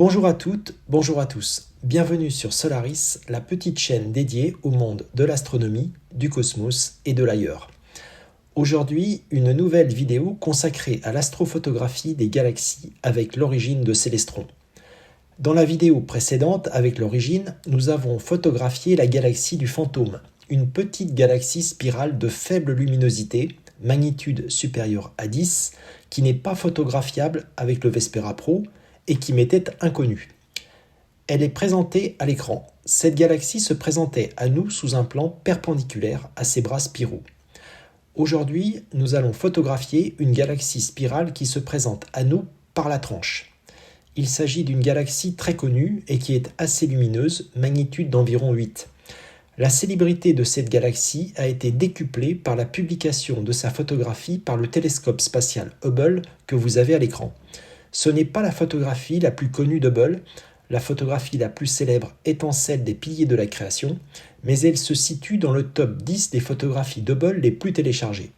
Bonjour à toutes, bonjour à tous. Bienvenue sur Solaris, la petite chaîne dédiée au monde de l'astronomie, du cosmos et de l'ailleurs. Aujourd'hui, une nouvelle vidéo consacrée à l'astrophotographie des galaxies avec l'origine de Célestron. Dans la vidéo précédente avec l'origine, nous avons photographié la galaxie du Fantôme, une petite galaxie spirale de faible luminosité, magnitude supérieure à 10, qui n'est pas photographiable avec le Vespera Pro et qui m'était inconnue. Elle est présentée à l'écran. Cette galaxie se présentait à nous sous un plan perpendiculaire à ses bras spiraux. Aujourd'hui, nous allons photographier une galaxie spirale qui se présente à nous par la tranche. Il s'agit d'une galaxie très connue et qui est assez lumineuse, magnitude d'environ 8. La célébrité de cette galaxie a été décuplée par la publication de sa photographie par le télescope spatial Hubble que vous avez à l'écran. Ce n'est pas la photographie la plus connue d'Hubble, la photographie la plus célèbre étant celle des piliers de la création, mais elle se situe dans le top 10 des photographies d'Hubble les plus téléchargées.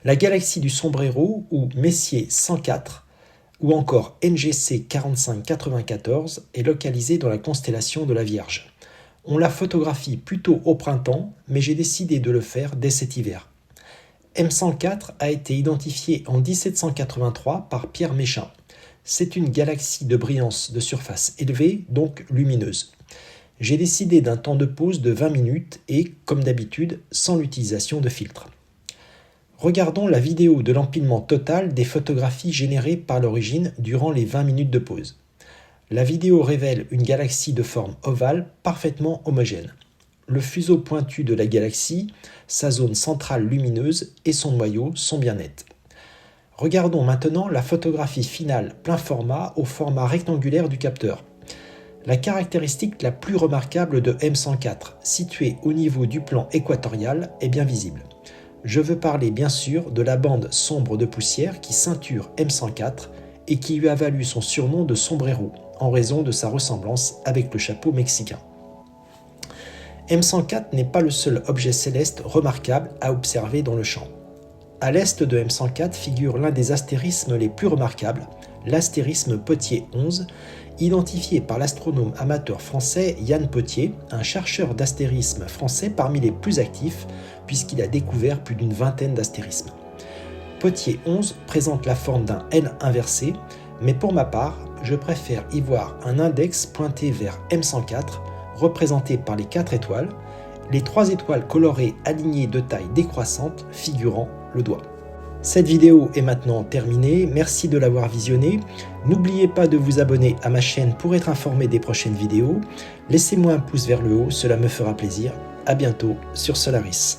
La galaxie du Sombrero, ou Messier 104, ou encore NGC 4594, est localisée dans la constellation de la Vierge. On la photographie plutôt au printemps, mais j'ai décidé de le faire dès cet hiver. M104 a été identifiée en 1783 par Pierre Méchain. C'est une galaxie de brillance de surface élevée, donc lumineuse. J'ai décidé d'un temps de pause de 20 minutes et, comme d'habitude, sans l'utilisation de filtre. Regardons la vidéo de l'empilement total des photographies générées par l'origine durant les 20 minutes de pause. La vidéo révèle une galaxie de forme ovale parfaitement homogène. Le fuseau pointu de la galaxie, sa zone centrale lumineuse et son noyau sont bien nets. Regardons maintenant la photographie finale plein format au format rectangulaire du capteur. La caractéristique la plus remarquable de M104, située au niveau du plan équatorial, est bien visible. Je veux parler bien sûr de la bande sombre de poussière qui ceinture M104 et qui lui a valu son surnom de Sombrero, en raison de sa ressemblance avec le chapeau mexicain. M104 n'est pas le seul objet céleste remarquable à observer dans le champ. À l'est de M104 figure l'un des astérismes les plus remarquables, l'astérisme Pottier 11, identifié par l'astronome amateur français Yann Pottier, un chercheur d'astérisme français parmi les plus actifs, puisqu'il a découvert plus d'une vingtaine d'astérismes. Pottier 11 présente la forme d'un L inversé, mais pour ma part, je préfère y voir un index pointé vers M104, représenté par les 4 étoiles, les 3 étoiles colorées alignées de taille décroissante figurant le doigt. Cette vidéo est maintenant terminée, merci de l'avoir visionnée. N'oubliez pas de vous abonner à ma chaîne pour être informé des prochaines vidéos. Laissez-moi un pouce vers le haut, cela me fera plaisir. À bientôt sur Solaris.